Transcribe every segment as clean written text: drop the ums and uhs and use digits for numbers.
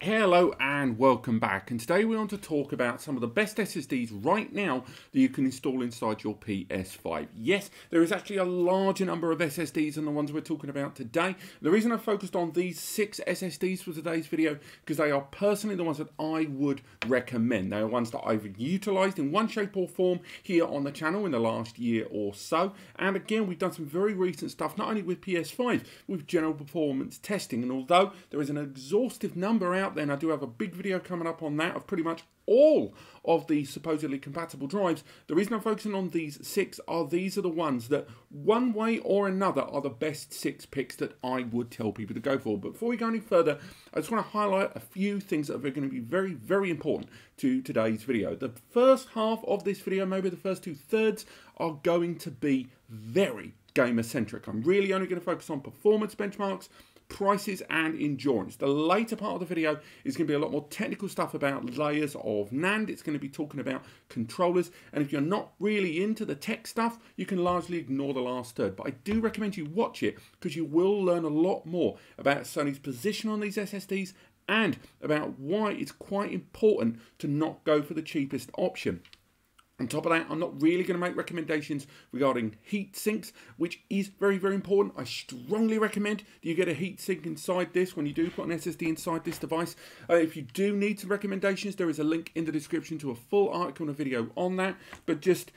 Hello and welcome back, and today we want to talk about some of the best SSDs right now that you can install inside your PS5. Yes, there is actually a larger number of SSDs than the ones we're talking about today. The reason I focused on these 6 SSDs for today's video because they are personally the ones that I would recommend. They are ones that I've utilised in one shape or form here on the channel in the last year or so, and again we've done some very recent stuff not only with PS5, with general performance testing, and although there is an exhaustive number out there, and I do have a big video coming up on that of pretty much all of the supposedly compatible drives. The reason I'm focusing on these 6 are these are the ones that one way or another are the best 6 picks that I would tell people to go for. But before we go any further, I just want to highlight a few things that are going to be very, very important to today's video. The first half of this video, maybe the first 2/3, are going to be very gamer centric. I'm really only going to focus on performance benchmarks, prices and endurance. The later part of the video is going to be a lot more technical stuff about layers of NAND. It's going to be talking about controllers, and if you're not really into the tech stuff, you can largely ignore the last third, but I do recommend you watch it because you will learn a lot more about Sony's position on these SSDs and about why it's quite important to not go for the cheapest option. On top of that, I'm not really going to make recommendations regarding heat sinks, which is very, very important. I strongly recommend that you get a heat sink inside this when you do put an SSD inside this device. If you do need some recommendations, there is a link in the description to a full article and a video on that. But just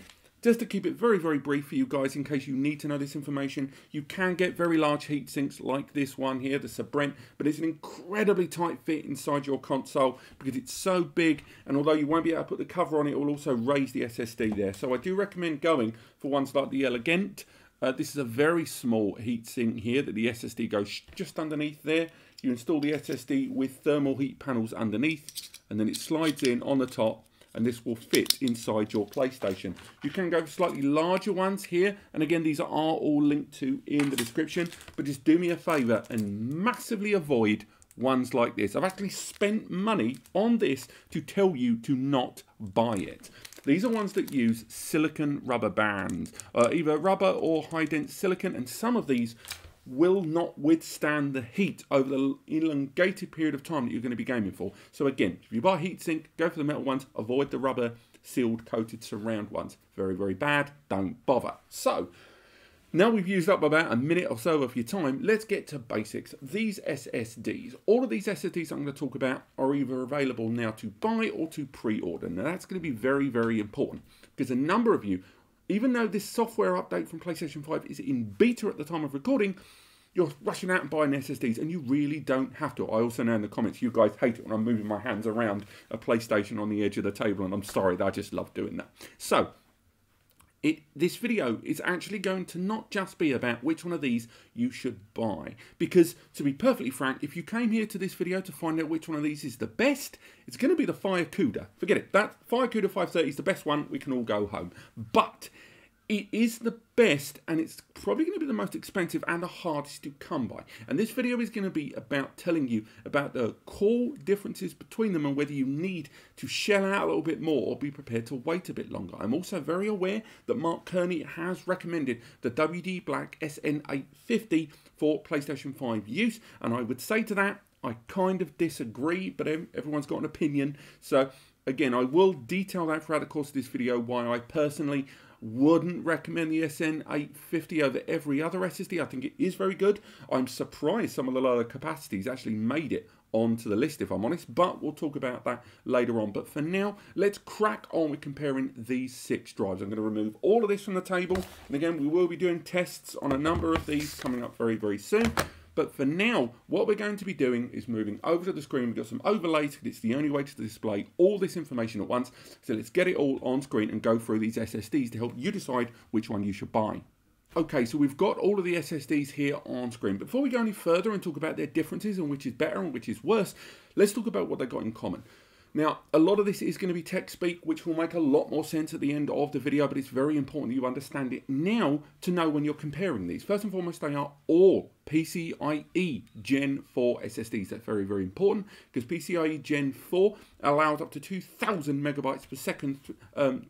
to keep it very, very brief for you guys, in case you need to know this information, you can get very large heat sinks like this one here, the Brent, but it's an incredibly tight fit inside your console because it's so big, and although you won't be able to put the cover on, it will also raise the SSD there. So I do recommend going for ones like the Elegant. This is a very small heat sink here that the SSD goes just underneath there. You install the SSD with thermal heat panels underneath, and then it slides in on the top, and this will fit inside your PlayStation. You can go for slightly larger ones here, and again these are all linked to in the description, but just do me a favour and massively avoid ones like this. I've actually spent money on this to tell you to not buy it. These are ones that use silicon rubber bands, either rubber or high-dense silicon, and some of these will not withstand the heat over the elongated period of time that you're going to be gaming for. So again, if you buy a heatsink, go for the metal ones, avoid the rubber sealed coated surround ones. Very, very bad, don't bother. So now we've used up about a minute or so of your time, let's get to basics. These SSDs, all of these SSDs I'm going to talk about are either available now to buy or to pre-order. Now that's going to be very, very important because a number of you, even though this software update from PlayStation 5 is in beta at the time of recording, you're rushing out and buying SSDs, and you really don't have to. I also know in the comments you guys hate it when I'm moving my hands around a PlayStation on the edge of the table, and I'm sorry, I just love doing that. So this video is actually going to not just be about which one of these you should buy, because to be perfectly frank, if you came here to this video to find out which one of these is the best, it's going to be the Firecuda. Forget it, that Firecuda 530 is the best one, we can all go home. But it is the best, and it's probably going to be the most expensive and the hardest to come by. And this video is going to be about telling you about the core differences between them and whether you need to shell out a little bit more or be prepared to wait a bit longer. I'm also very aware that Mark Kearney has recommended the WD Black SN850 for PlayStation 5 use, and I would say to that, I kind of disagree, but everyone's got an opinion. So again, I will detail that throughout the course of this video, why I personally wouldn't recommend the SN850 over every other SSD. I think it is very good. I'm surprised some of the lower capacities actually made it onto the list, if I'm honest, but we'll talk about that later on. But for now, let's crack on with comparing these 6 drives. I'm going to remove all of this from the table, and again, we will be doing tests on a number of these coming up very, very soon. But for now, what we're going to be doing is moving over to the screen. We've got some overlays because it's the only way to display all this information at once. So let's get it all on screen and go through these SSDs to help you decide which one you should buy. Okay, so we've got all of the SSDs here on screen. Before we go any further and talk about their differences and which is better and which is worse, let's talk about what they've got in common. Now, a lot of this is going to be tech speak, which will make a lot more sense at the end of the video, but it's very important that you understand it now to know when you're comparing these. First and foremost, they are all PCIe Gen 4 SSDs. That's very, very important because PCIe Gen 4 allows up to 2,000 megabytes per second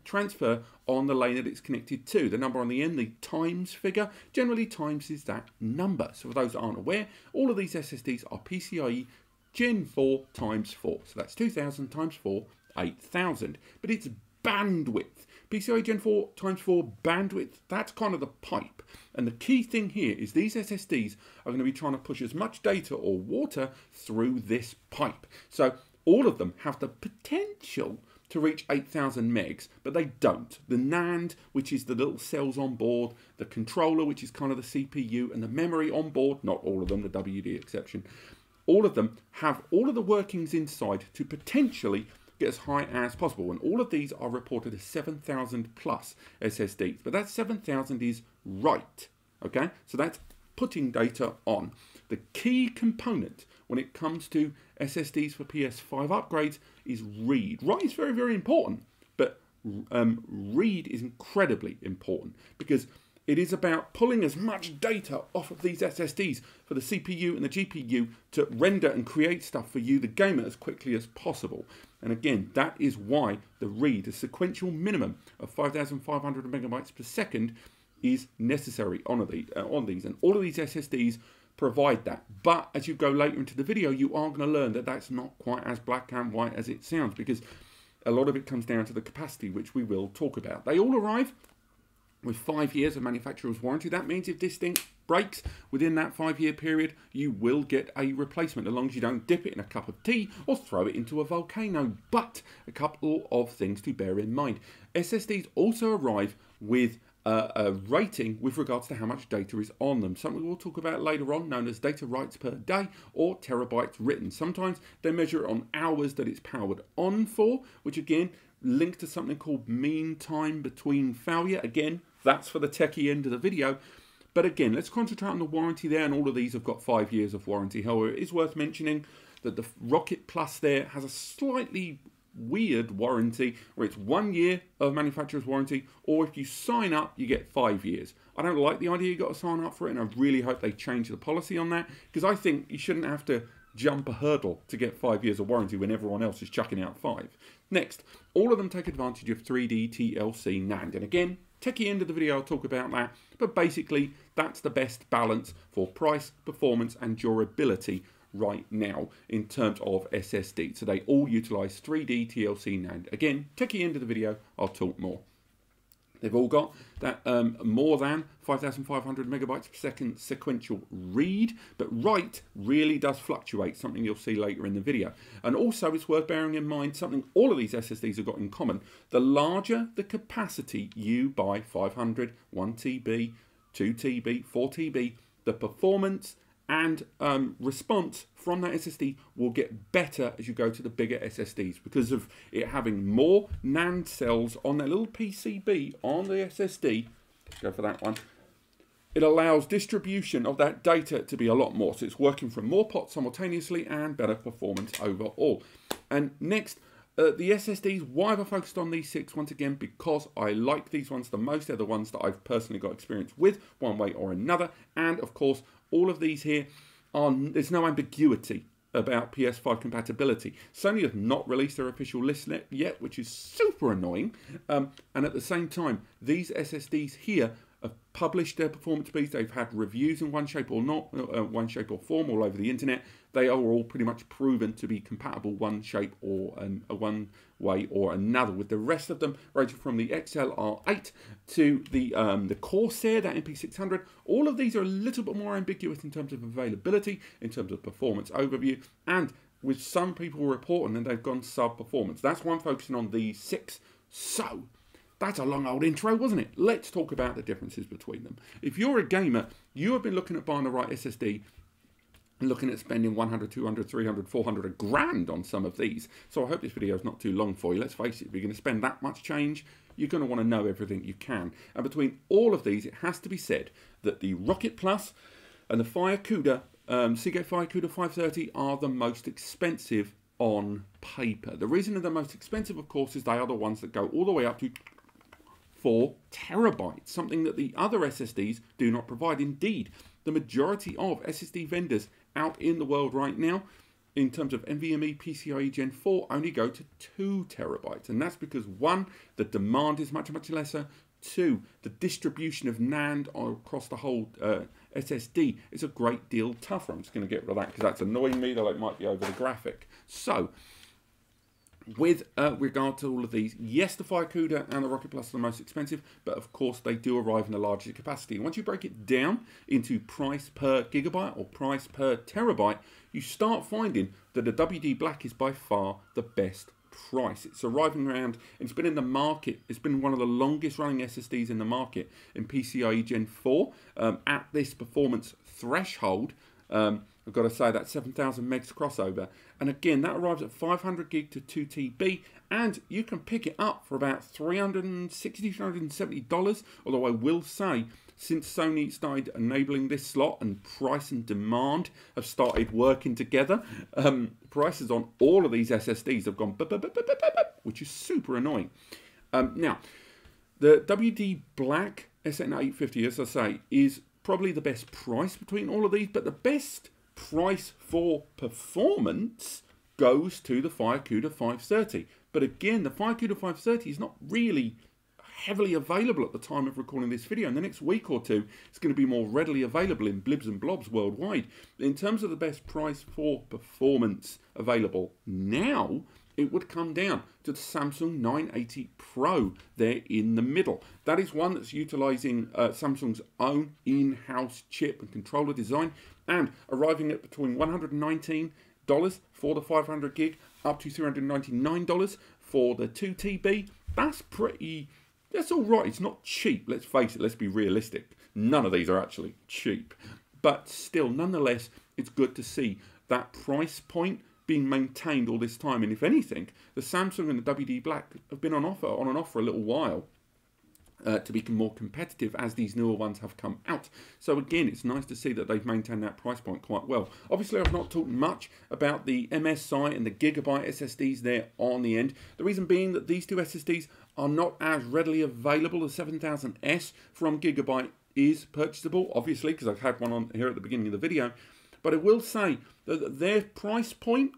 transfer on the lane that it's connected to. The number on the end, the times figure, generally times is that number. So for those that aren't aware, all of these SSDs are PCIe Gen 4 times 4. So that's 2000 times 4, 8000. But it's bandwidth. PCIe Gen 4 times 4 bandwidth, that's kind of the pipe. And the key thing here is these SSDs are going to be trying to push as much data or water through this pipe. So all of them have the potential to reach 8000 megs, but they don't. The NAND, which is the little cells on board, the controller, which is kind of the CPU, and the memory on board, not all of them, the WD exception, all of them have all of the workings inside to potentially get as high as possible. And all of these are reported as 7000 plus SSDs, but that 7000 is right, okay? So that's putting data on. The key component when it comes to SSDs for PS5 upgrades is read. Write is very, very important, but read is incredibly important because it is about pulling as much data off of these SSDs for the CPU and the GPU to render and create stuff for you, the gamer, as quickly as possible. And again, that is why the read, a sequential minimum of 5,500 megabytes per second, is necessary on these. And all of these SSDs provide that. But as you go later into the video, you are going to learn that that's not quite as black and white as it sounds, because a lot of it comes down to the capacity, which we will talk about. They all arrive with 5 years of manufacturer's warranty. That means if this thing breaks within that 5-year period, you will get a replacement, as long as you don't dip it in a cup of tea or throw it into a volcano. But a couple of things to bear in mind. SSDs also arrive with a rating with regards to how much data is on them. Something we'll talk about later on, known as data writes per day or terabytes written. Sometimes they measure it on hours that it's powered on for, which again linked to something called mean time between failure. Again, that's for the techie end of the video. But again, let's concentrate on the warranty there, and all of these have got 5 years of warranty. However, it is worth mentioning that the Rocket Plus there has a slightly weird warranty where it's 1 year of manufacturer's warranty, or if you sign up you get 5 years. I don't like the idea you got to sign up for it, and I really hope they change the policy on that, because I think you shouldn't have to jump a hurdle to get 5 years of warranty when everyone else is chucking out 5. Next, all of them take advantage of 3D TLC NAND, and again, techie end of the video I'll talk about that, but basically that's the best balance for price, performance and durability right now in terms of SSD. So they all utilize 3D TLC NAND. Again, techie end of the video, I'll talk more. They've all got that more than 5,500 megabytes per second sequential read, but write really does fluctuate, something you'll see later in the video. And also it's worth bearing in mind something all of these SSDs have got in common. The larger the capacity you buy, 500, 1 TB, 2 TB, 4 TB, the performance and response from that SSD will get better as you go to the bigger SSDs, because of it having more NAND cells on that little PCB on the SSD. Let's go for that one. It allows distribution of that data to be a lot more, so it's working from more pots simultaneously and better performance overall. And next, the SSDs, why have I focused on these 6? Once again, because I like these ones the most. They're the ones that I've personally got experience with one way or another. And of course, all of these here, there's no ambiguity about PS5 compatibility. Sony have not released their official list yet, which is super annoying. And at the same time, these SSDs here have published their performance speeds. They've had reviews in one shape or form all over the internet. They are all pretty much proven to be compatible one shape or one way or another, with the rest of them ranging from the XLR8 to the Corsair, that MP600. All of these are a little bit more ambiguous in terms of availability, in terms of performance overview, and with some people reporting that they've gone sub-performance. That's why I'm focusing on these 6. So that's a long old intro, wasn't it? Let's talk about the differences between them. If you're a gamer, you have been looking at buying the right SSD, looking at spending 100, 200, 300, 400 grand on some of these. So I hope this video is not too long for you. Let's face it, if you're going to spend that much change, you're going to want to know everything you can. And between all of these, it has to be said that the Rocket Plus and the Firecuda, Seagate Firecuda 530 are the most expensive on paper. The reason they're the most expensive, of course, is they are the ones that go all the way up to 4 terabytes, something that the other SSDs do not provide. Indeed, the majority of SSD vendors out in the world right now, in terms of NVMe PCIe Gen 4, only go to 2 terabytes. And that's because, 1, the demand is much, much lesser. 2, the distribution of NAND across the whole SSD is a great deal tougher. I'm just going to get rid of that because that's annoying me, though it might be over the graphic. So, with regard to all of these, yes, the Firecuda and the Rocket Plus are the most expensive, but of course they do arrive in a larger capacity. And once you break it down into price per gigabyte or price per terabyte, you start finding that the WD Black is by far the best price. It's arriving around, and it's been in the market, it's been one of the longest running SSDs in the market in PCIe Gen 4 at this performance threshold. I've got to say that 7,000 megs crossover, and again that arrives at 500 gig to 2 TB, and you can pick it up for about $360, $370. Although I will say, since Sony started enabling this slot and price and demand have started working together, prices on all of these SSDs have gone which is super annoying. Now, the WD Black SN850, as I say, is probably the best price between all of these, but the best price for performance goes to the Firecuda 530. But again, the Firecuda 530 is not really heavily available at the time of recording this video. In the next week or two, it's going to be more readily available in blibs and blobs worldwide. In terms of the best price for performance available now, it would come down to the Samsung 980 Pro there in the middle. That is one that's utilizing Samsung's own in-house chip and controller design, and arriving at between $119 for the 500 gig up to $399 for the 2 TB. That's all right. It's not cheap. Let's face it. Let's be realistic. None of these are actually cheap. But still, nonetheless, it's good to see that price point being maintained all this time. And if anything, the Samsung and the WD Black have been on and off for a little while to become more competitive as these newer ones have come out. So again, it's nice to see that they've maintained that price point quite well. Obviously, I've not talked much about the MSI and the Gigabyte SSDs there on the end. The reason being that these two SSDs are not as readily available. The 7000S from Gigabyte is purchasable, obviously, because I've had one on here at the beginning of the video. But I will say that their price point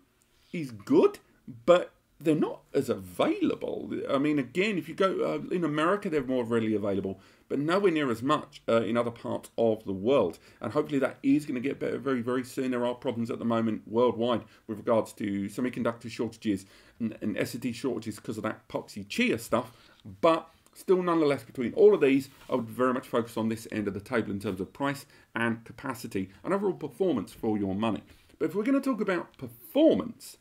is good, but they're not as available. I mean, again, if you go in America, they're more readily available, but nowhere near as much in other parts of the world. And hopefully that is going to get better very, very soon. There are problems at the moment worldwide with regards to semiconductor shortages and SSD shortages because of that epoxy chia stuff. But still, nonetheless, between all of these, I would very much focus on this end of the table in terms of price and capacity and overall performance for your money. But if we're going to talk about performance,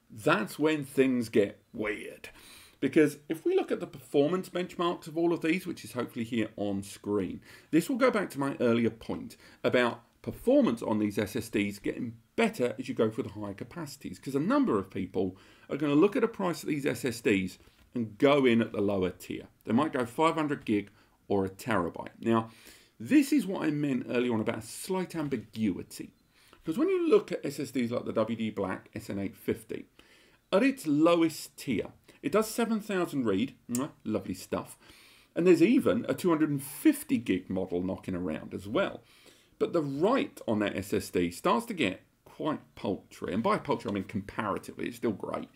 that's when things get weird. Because if we look at the performance benchmarks of all of these, which is hopefully here on screen, this will go back to my earlier point about performance on these SSDs getting better as you go for the higher capacities. Because a number of people are going to look at the price of these SSDs and go in at the lower tier. They might go 500 gig or a terabyte. Now, this is what I meant earlier on about a slight ambiguity. Because when you look at SSDs like the WD Black SN850, at its lowest tier, it does 7,000 read, lovely stuff, and there's even a 250 gig model knocking around as well. But the write on that SSD starts to get quite paltry, and by paltry I mean comparatively, it's still great.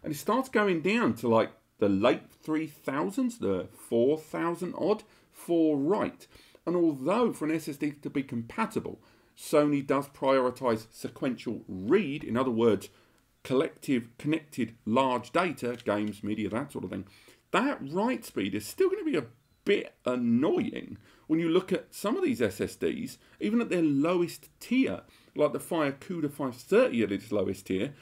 And it starts going down to like the late 3,000s, the 4,000 odd for write. And although for an SSD to be compatible, Sony does prioritize sequential read, in other words, collective, connected, large data, games, media, that sort of thing, that write speed is still going to be a bit annoying when you look at some of these SSDs, even at their lowest tier, like the Firecuda 530 at its lowest tier,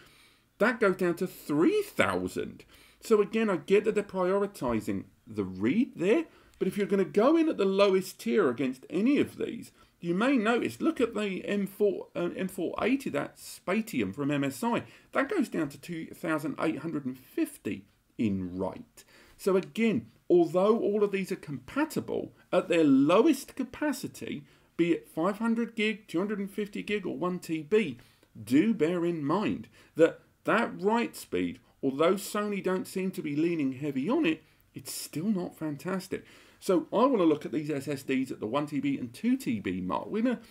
that goes down to 3,000. So again, I get that they're prioritizing the read there, but if you're going to go in at the lowest tier against any of these, you may notice, look at the M480, that Spatium from MSI. That goes down to 2,850 in write. So again, although all of these are compatible, at their lowest capacity, be it 500 gig, 250 gig or 1 TB, do bear in mind that that write speed, although Sony don't seem to be leaning heavy on it, it's still not fantastic. So I want to look at these SSDs at the 1 TB and 2 TB mark. We're going to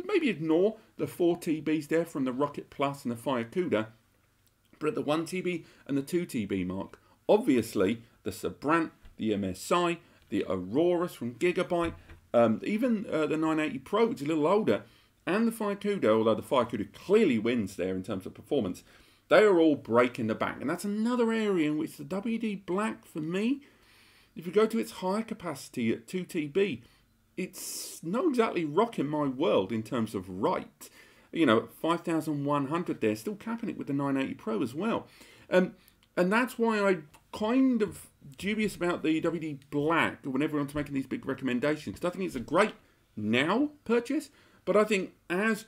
maybe ignore the 4 TBs there from the Rocket Plus and the Firecuda, but at the 1 TB and the 2 TB mark, obviously the Sabrent, the MSI, the Aorus from Gigabyte, even the 980 Pro, which is a little older, and the Firecuda, although the Firecuda clearly wins there in terms of performance, they are all breaking the bank. And that's another area in which the WD Black, for me, if you go to its higher capacity at 2 TB, it's not exactly rocking my world in terms of write. You know, 5,100 there, still capping it with the 980 Pro as well. And that's why I'm kind of dubious about the WD Black when everyone's making these big recommendations. Because I think it's a great now purchase, but I think as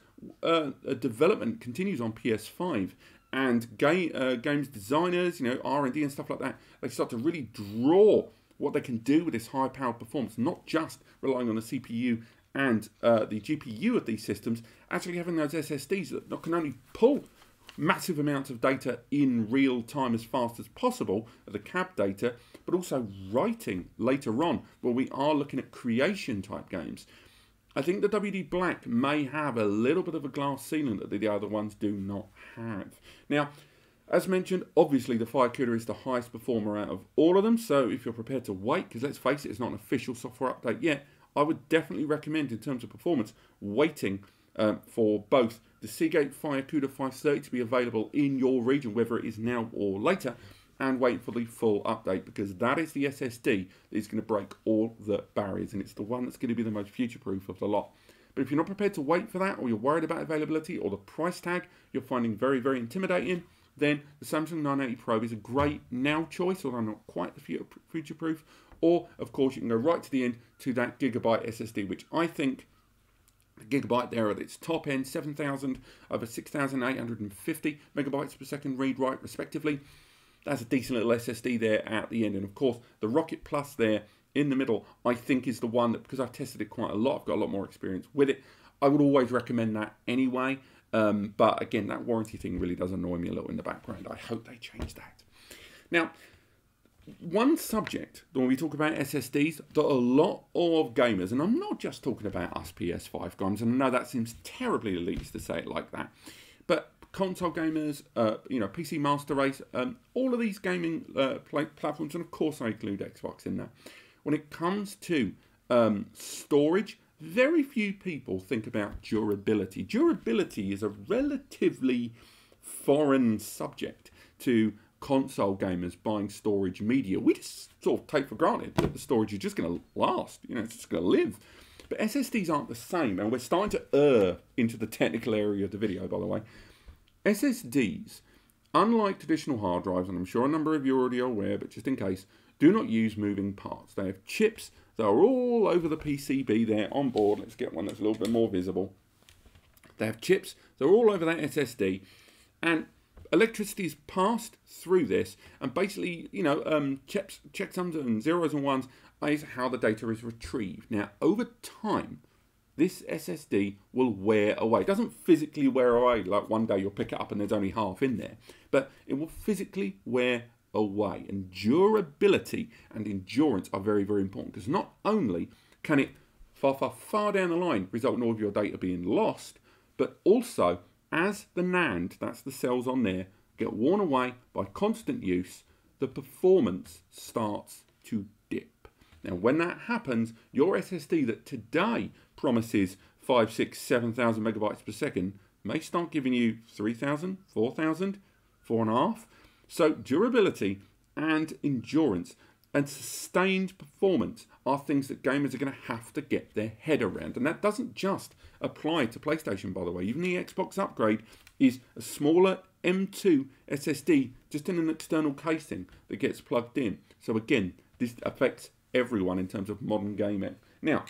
development continues on PS5 and games designers, you know, R&D and stuff like that, they start to really draw what they can do with this high-powered performance, not just relying on the CPU and the GPU of these systems, actually having those SSDs that can only pull massive amounts of data in real time as fast as possible, the CAB data, but also writing later on, where we are looking at creation type games. I think the WD Black may have a little bit of a glass ceiling that the other ones do not have. Now, as mentioned, obviously the Firecuda is the highest performer out of all of them, so if you're prepared to wait, because let's face it, it's not an official software update yet, I would definitely recommend, in terms of performance, waiting for both the Seagate Firecuda 530 to be available in your region, whether it is now or later, and wait for the full update, because that is the SSD that is going to break all the barriers, and it's the one that's going to be the most future-proof of the lot. But if you're not prepared to wait for that, or you're worried about availability, or the price tag you're finding very, very intimidating, then the Samsung 980 Pro is a great now choice, although not quite the future-proof. Or, of course, you can go right to the end to that Gigabyte SSD, which I think the Gigabyte there at its top end, 7,000 over 6,850 megabytes per second read-write, respectively. That's a decent little SSD there at the end. And, of course, the Rocket Plus there in the middle, I think is the one that, because I've tested it quite a lot, I've got a lot more experience with it, I would always recommend that anyway. But, again, that warranty thing really does annoy me a little in the background. I hope they change that. Now, one subject when we talk about SSDs that a lot of gamers, and I'm not just talking about us PS5 guys, and I know that seems terribly elitist to say it like that, but console gamers, you know, PC Master Race, all of these gaming platforms, and of course I include Xbox in that. When it comes to storage, very few people think about durability. Durability is a relatively foreign subject to console gamers buying storage media. We just sort of take for granted that the storage is just going to last, you know, it's just going to live. But SSDs aren't the same, and we're starting to err into the technical area of the video, by the way. SSDs, unlike traditional hard drives, and I'm sure a number of you already are aware, but just in case, do not use moving parts. They have chips that are all over the PCB there on board. Let's get one that's a little bit more visible. They have chips that are all over that SSD, and electricity is passed through this, and basically, you know, checksums and zeros and ones is how the data is retrieved. Now, over time, this SSD will wear away. It doesn't physically wear away, like one day you'll pick it up and there's only half in there, but it will physically wear away. And durability and endurance are very, very important, because not only can it far down the line result in all of your data being lost, but also as the NAND, that's the cells on there, get worn away by constant use, the performance starts to dip. Now, when that happens, your SSD that today promises 5, 6, 7,000 megabytes per second may start giving you 3,000, 4,000, 4.5. So durability and endurance and sustained performance are things that gamers are going to have to get their head around. And that doesn't just apply to PlayStation, by the way. Even the Xbox upgrade is a smaller M.2 SSD, just in an external casing that gets plugged in. So again, this affects everyone in terms of modern gaming. Now,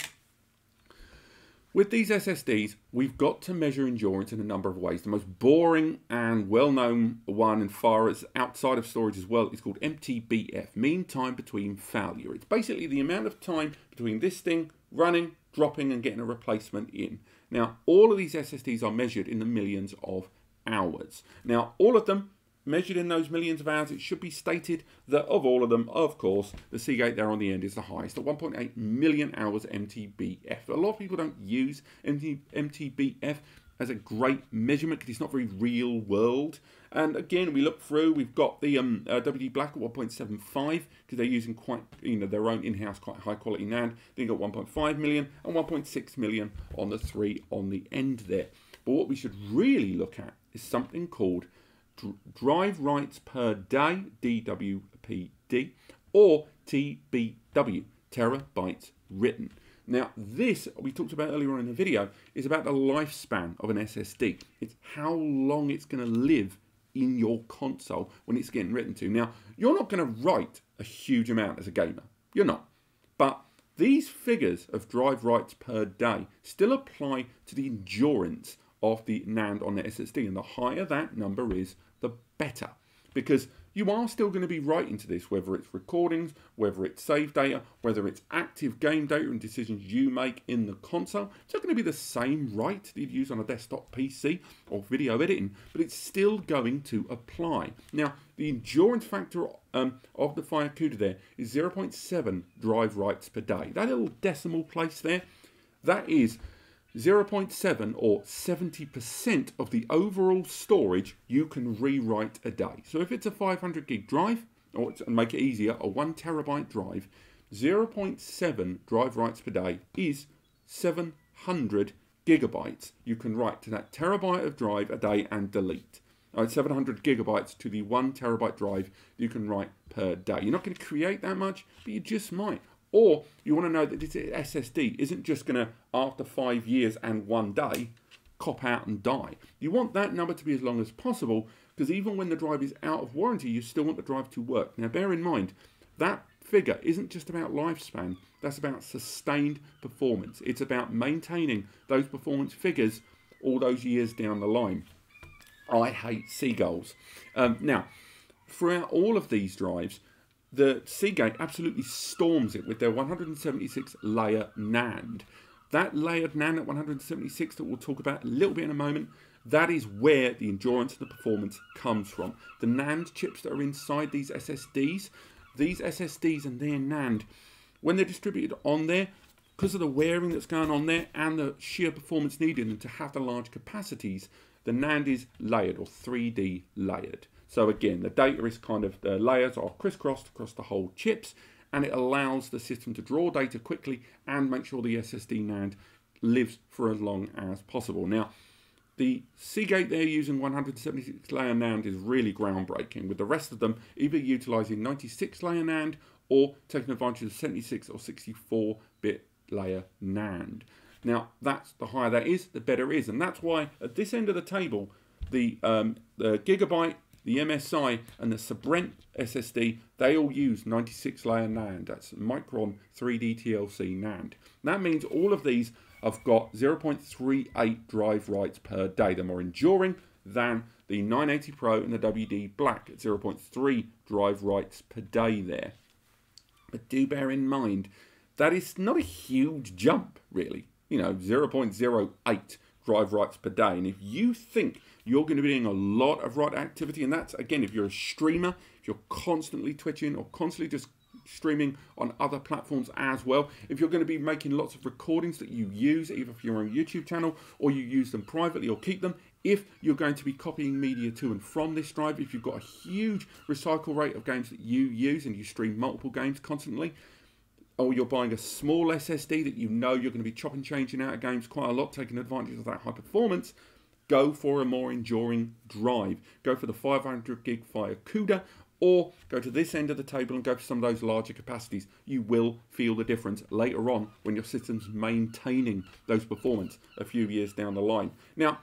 with these SSDs, we've got to measure endurance in a number of ways. The most boring and well-known one, and far as outside of storage as well, is called MTBF, mean time between failure. It's basically the amount of time between this thing running, dropping, and getting a replacement in. Now, all of these SSDs are measured in the millions of hours. Now, all of them measured in those millions of hours. It should be stated that of all of them, of course, the Seagate there on the end is the highest at 1.8 million hours MTBF. A lot of people don't use MTBF as a great measurement because it's not very real world. And again, we look through, we've got the WD Black at 1.75 because they're using quite, their own in-house quite high quality NAND. Then you've got 1.5 million and 1.6 million on the 3 on the end there. But what we should really look at is something called drive writes per day, DWPD, or TBW, terabytes written. Now this, we talked about earlier on in the video, is about the lifespan of an SSD. It's how long it's going to live in your console when it's getting written to. Now, you're not going to write a huge amount as a gamer. You're not. But these figures of drive writes per day still apply to the endurance of the NAND on the SSD. And the higher that number is, the better. Because you are still going to be writing to this, whether it's recordings, whether it's save data, whether it's active game data and decisions you make in the console. It's not going to be the same write that you'd use on a desktop PC or video editing, but it's still going to apply. Now, the endurance factor of the Firecuda there is 0.7 drive writes per day. That little decimal place there, that is 0.7 or 70% of the overall storage you can rewrite a day. So if it's a 500 gig drive, or to make it easier, a 1 terabyte drive, 0.7 drive writes per day is 700 gigabytes you can write to that terabyte of drive a day and delete. 700 gigabytes to the 1 terabyte drive you can write per day. You're not going to create that much, but you just might. Or you want to know that this SSD isn't just going to, after 5 years and 1 day, cop out and die. You want that number to be as long as possible, because even when the drive is out of warranty, you still want the drive to work. Now, bear in mind, that figure isn't just about lifespan. That's about sustained performance. It's about maintaining those performance figures all those years down the line. I hate seagulls. Now, throughout all of these drives, the Seagate absolutely storms it with their 176 layer NAND. That layered NAND at 176 that we'll talk about a little bit in a moment, that is where the endurance and the performance comes from. The NAND chips that are inside these SSDs and their NAND, when they're distributed on there, because of the wearing that's going on there and the sheer performance needed and to have the large capacities, the NAND is layered or 3D layered. So again, the data is kind of, the layers are crisscrossed across the whole chips, and it allows the system to draw data quickly and make sure the SSD NAND lives for as long as possible. Now, the Seagate they're using 176 layer NAND is really groundbreaking, with the rest of them either utilising 96 layer NAND or taking advantage of 76 or 64-bit layer NAND. Now, that's the higher that is, the better it is, and that's why at this end of the table, the Gigabyte, the MSI and the Sabrent SSD, they all use 96 layer NAND. That's Micron 3D TLC NAND. That means all of these have got 0.38 drive writes per day. They're more enduring than the 980 Pro and the WD Black at 0.3 drive writes per day there. But do bear in mind, that is not a huge jump, really. 0.08 drive writes per day. And if you think you're going to be doing a lot of write activity, and that's, again, if you're a streamer, if you're constantly twitching or constantly just streaming on other platforms as well, if you're going to be making lots of recordings that you use, either for your own YouTube channel or you use them privately or keep them, if you're going to be copying media to and from this drive, if you've got a huge recycle rate of games that you use and you stream multiple games constantly, or you're buying a small SSD that you know you're going to be chopping changing out of games quite a lot, taking advantage of that high performance, go for a more enduring drive. Go for the 500 gig Firecuda, or go to this end of the table and go for some of those larger capacities. You will feel the difference later on when your system's maintaining those performance a few years down the line. Now,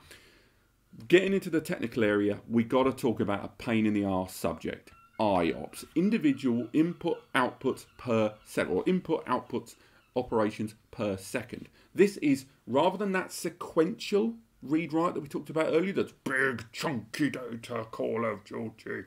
getting into the technical area, we got to talk about a pain in the arse subject. IOPS, individual input outputs per second, or input outputs operations per second. This is, rather than that sequential read-write that we talked about earlier, that's big chunky data, Call of Duty.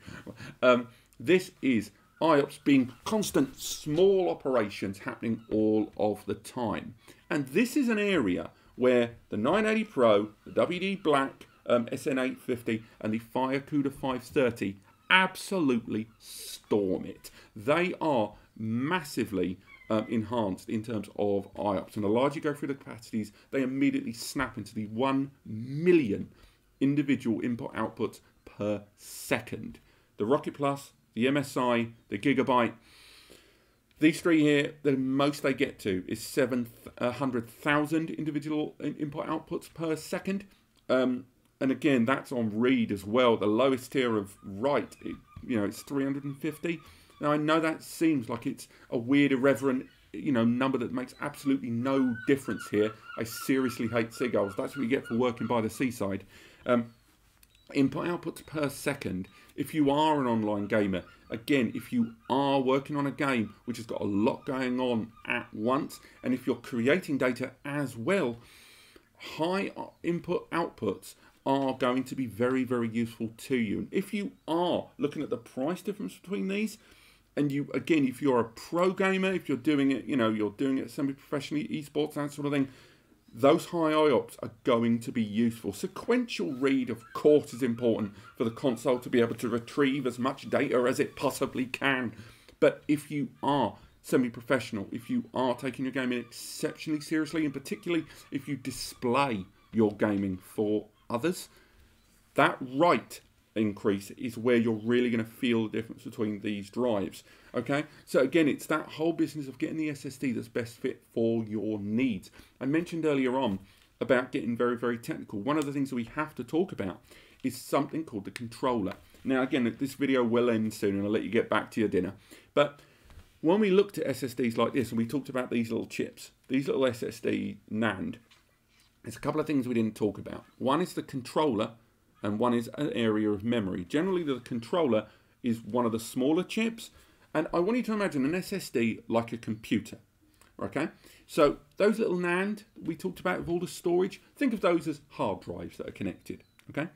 This is IOPS being constant small operations happening all of the time. And this is an area where the 980 Pro, the WD Black, SN850 and the Firecuda 530 absolutely storm it. They are massively enhanced in terms of IOPS. And the larger you go through the capacities, they immediately snap into the 1 million individual input outputs per second. The Rocket Plus, the MSI, the Gigabyte, these three here, the most they get to is 700,000 individual input outputs per second. And again, that's on read as well. The lowest tier of write, it's 350. Now, I know that seems like it's a weird, irreverent, number that makes absolutely no difference here. I seriously hate seagulls. That's what you get for working by the seaside. Input outputs per second. If you are an online gamer, again, if you are working on a game which has got a lot going on at once, and if you're creating data as well, high input outputs are going to be very, very useful to you. And if you are looking at the price difference between these, and if you're a pro gamer, if you're doing it, you're doing it semi-professionally, esports, that sort of thing, those high IOPS are going to be useful. Sequential read, of course, is important for the console to be able to retrieve as much data as it possibly can. But if you are semi-professional, if you are taking your gaming exceptionally seriously, and particularly if you display your gaming for others, that write increase is where you're really going to feel the difference between these drives. Okay, so again, it's that whole business of getting the SSD that's best fit for your needs. I mentioned earlier on about getting very, very technical. One of the things that we have to talk about is something called the controller. Now, again, this video will end soon and I'll let you get back to your dinner. But when we looked at SSDs like this and we talked about these little chips, these little SSD NAND, there's a couple of things we didn't talk about. One is the controller, and one is an area of memory. Generally, the controller is one of the smaller chips, and I want you to imagine an SSD like a computer, okay? So those little NAND we talked about with all the storage, think of those as hard drives that are connected, okay?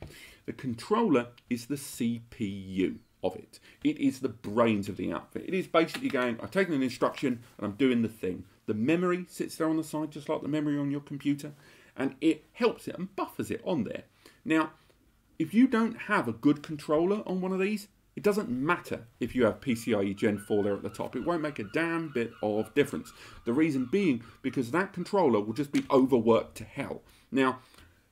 The controller is the CPU of it. It is the brains of the outfit. It is basically going, I've taken an instruction and I'm doing the thing. The memory sits there on the side, just like the memory on your computer, and it helps it and buffers it on there. Now, if you don't have a good controller on one of these, it doesn't matter if you have PCIe Gen 4 there at the top. It won't make a damn bit of difference. The reason being because that controller will just be overworked to hell. Now,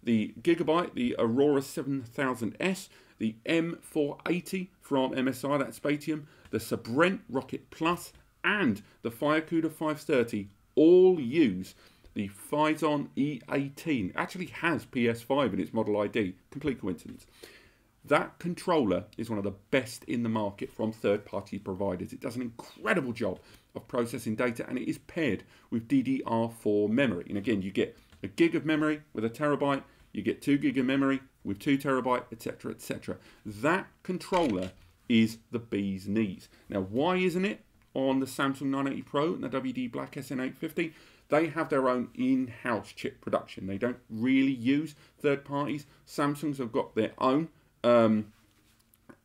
the Gigabyte, the Aorus 7000S, the M480 from MSI, that's Spatium, the Sabrent Rocket Plus, and the Firecuda 530 all use the Phison E18. It actually has PS5 in its model ID. Complete coincidence. That controller is one of the best in the market from third-party providers. It does an incredible job of processing data, and it is paired with DDR4 memory. And again, you get a gig of memory with a terabyte, you get 2 gig of memory with 2 terabyte, etc., etc. That controller is the bee's knees. Now, why isn't it on the Samsung 980 Pro and the WD Black SN850? They have their own in-house chip production. They don't really use third parties. Samsung's have got their own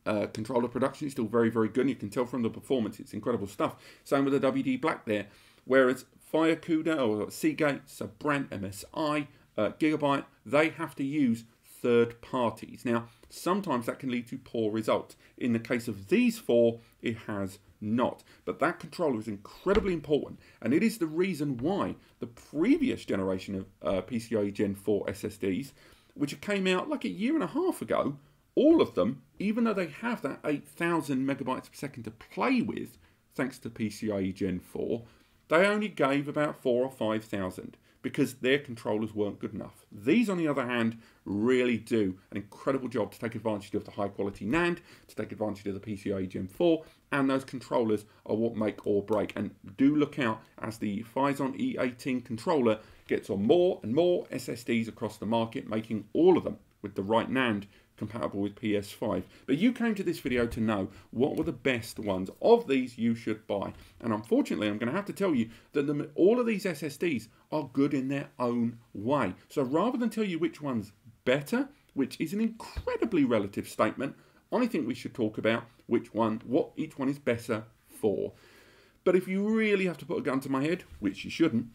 controller production. It's still very, very good. And you can tell from the performance, it's incredible stuff. Same with the WD Black there. Whereas Firecuda or Seagate, Sabrent, MSI, Gigabyte, they have to use third parties. Now, sometimes that can lead to poor results. In the case of these four, it has not. But that controller is incredibly important, and it is the reason why the previous generation of PCIe Gen 4 SSDs, which came out like a year and a half ago, all of them, even though they have that 8,000 megabytes per second to play with, thanks to PCIe Gen 4, they only gave about 4,000 or 5,000 because their controllers weren't good enough. These, on the other hand, really do an incredible job to take advantage of the high quality NAND, to take advantage of the PCIe Gen 4, and those controllers are what make or break. And do look out as the Phison E18 controller gets on more and more SSDs across the market, making all of them with the right NAND compatible with PS5. But you came to this video to know what were the best ones of these you should buy. And unfortunately, I'm going to have to tell you that all of these SSDs are good in their own way. So rather than tell you which one's better, which is an incredibly relative statement, I think we should talk about what each one is better for. But if you really have to put a gun to my head, which you shouldn't,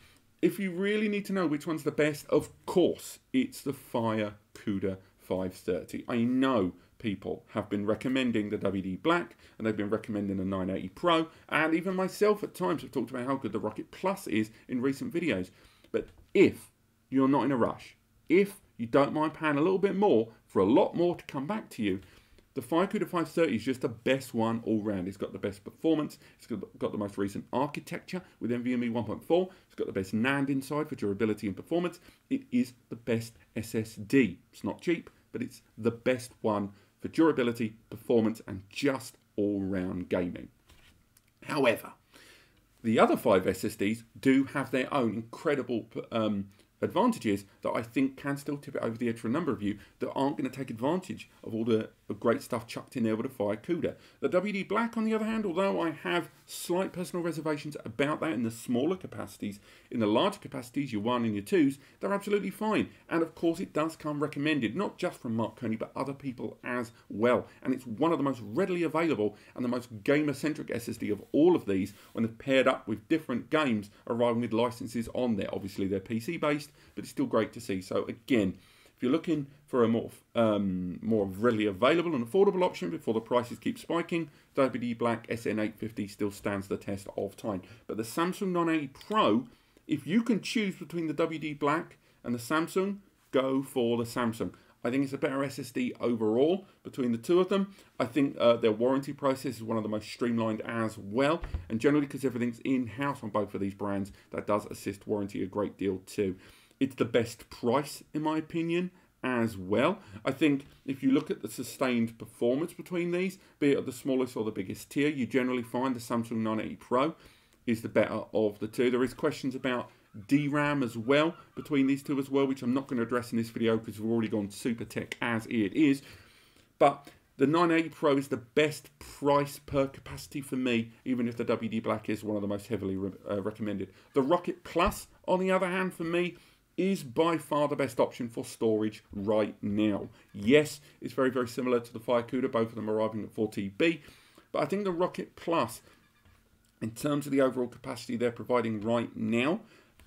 if you really need to know which one's the best, of course, it's the Firecuda 530. I know people have been recommending the WD Black, and they've been recommending the 980 Pro, and even myself at times have talked about how good the Rocket Plus is in recent videos. But if you're not in a rush, if you don't mind paying a little bit more for a lot more to come back to you, the Firecuda 530 is just the best one all round. It's got the best performance, it's got the most recent architecture with NVMe 1.4, it's got the best NAND inside for durability and performance. It is the best SSD. It's not cheap, but it's the best one for durability, performance, and just all-round gaming. However, the other 5 SSDs do have their own incredible advantages that I think can still tip it over the edge for a number of you that aren't going to take advantage of all the great stuff chucked in there with a Firecuda. The WD Black, on the other hand, although I have slight personal reservations about that in the smaller capacities, in the larger capacities, your 1 and your 2s, they're absolutely fine. And of course, it does come recommended, not just from Mark Coney, but other people as well. And it's one of the most readily available and the most gamer-centric SSD of all of these when they're paired up with different games arriving with licenses on there. Obviously, they're PC-based, but it's still great to see. So again, if you're looking for a more readily available and affordable option before the prices keep spiking, WD Black SN850 still stands the test of time. But the Samsung 980 Pro, if you can choose between the WD Black and the Samsung, go for the Samsung. I think it's a better SSD overall between the two of them. I think their warranty process is one of the most streamlined as well. And generally, because everything's in-house on both of these brands, that does assist warranty a great deal too. It's the best price, in my opinion, as well. I think if you look at the sustained performance between these, be it at the smallest or the biggest tier, you generally find the Samsung 980 Pro is the better of the two. There is questions about DRAM as well between these two as well, which I'm not going to address in this video because we've already gone super tech as it is. But the 980 Pro is the best price per capacity for me, even if the WD Black is one of the most heavily recommended. The Rocket Plus, on the other hand, for me, is by far the best option for storage right now. Yes, it's very, very similar to the Firecuda, both of them arriving at 4 TB, but I think the Rocket Plus, in terms of the overall capacity they're providing right now,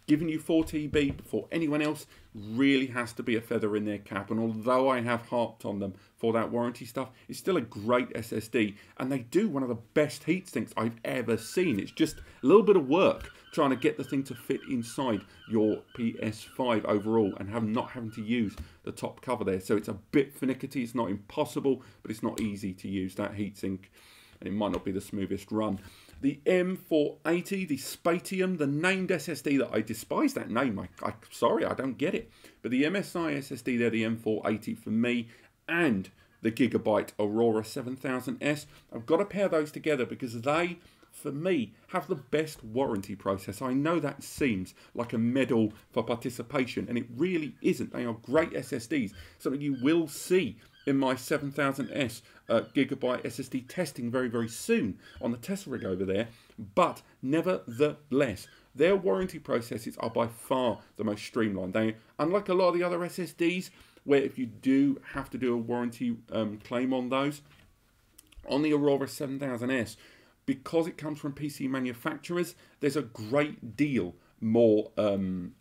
giving you 4 TB before anyone else really has to be a feather in their cap. And although I have harped on them for that warranty stuff, it's still a great SSD. And they do one of the best heatsinks I've ever seen. It's just a little bit of work trying to get the thing to fit inside your PS5 overall and not having to use the top cover there. So it's a bit finicky. It's not impossible, but it's not easy to use that heatsink. And it might not be the smoothest run. The M480, the Spatium, the named SSD that I despise that name. Sorry, I don't get it. But the MSI SSD there, the M480 for me, and the Gigabyte Aurora 7000S. I've got to pair those together because they, for me, have the best warranty process. I know that seems like a medal for participation, and it really isn't. They are great SSDs, something you will see in my 7000S Gigabyte SSD testing very, very soon on the test rig over there. But nevertheless, their warranty processes are by far the most streamlined. They, unlike a lot of the other SSDs, where if you do have to do a warranty claim on those, on the Aurora 7000S, because it comes from PC manufacturers, there's a great deal more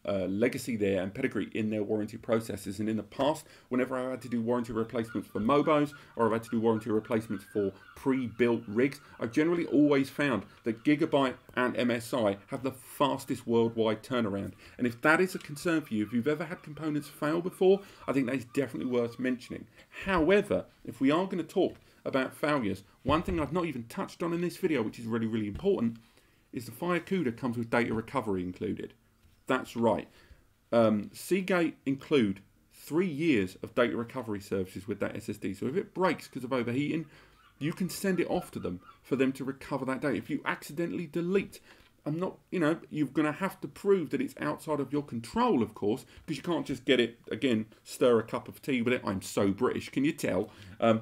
legacy there and pedigree in their warranty processes. And in the past, whenever I had to do warranty replacements for Mobos or I've had to do warranty replacements for pre-built rigs, I've generally always found that Gigabyte and MSI have the fastest worldwide turnaround. And if that is a concern for you, if you've ever had components fail before, I think that is definitely worth mentioning. However, if we are going to talk about failures, one thing I've not even touched on in this video, which is really, really important, is the Firecuda comes with data recovery included. That's right. Seagate include 3 years of data recovery services with that SSD. So if it breaks because of overheating, you can send it off to them for them to recover that data. If you accidentally delete, you're going to have to prove that it's outside of your control, of course, because you can't just get it, again, stir a cup of tea with it. I'm so British, can you tell? And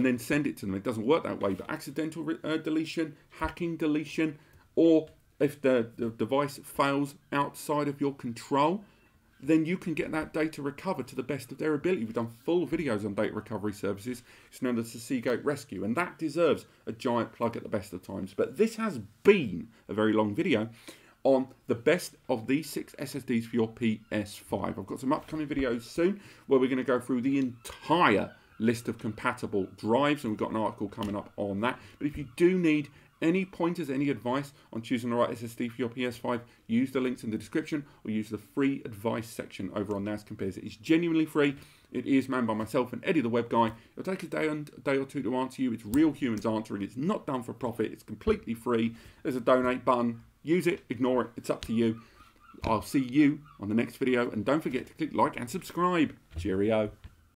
then send it to them. It doesn't work that way. But accidental deletion, hacking deletion, or if the device fails outside of your control, then you can get that data recovered to the best of their ability. We've done full videos on data recovery services. It's known as the Seagate Rescue, and that deserves a giant plug at the best of times. But this has been a very long video on the best of these 6 SSDs for your PS5. I've got some upcoming videos soon where we're going to go through the entire list of compatible drives, and we've got an article coming up on that. But if you do need any pointers, any advice on choosing the right SSD for your PS5, use the links in the description or use the free advice section over on NAS Compares. It is genuinely free. It is manned by myself and Eddie the web guy. It'll take a day or two to answer you. It's real humans answering. It's not done for profit. It's completely free. There's a donate button. Use it, ignore it. It's up to you. I'll see you on the next video, and don't forget to click like and subscribe. Cheerio.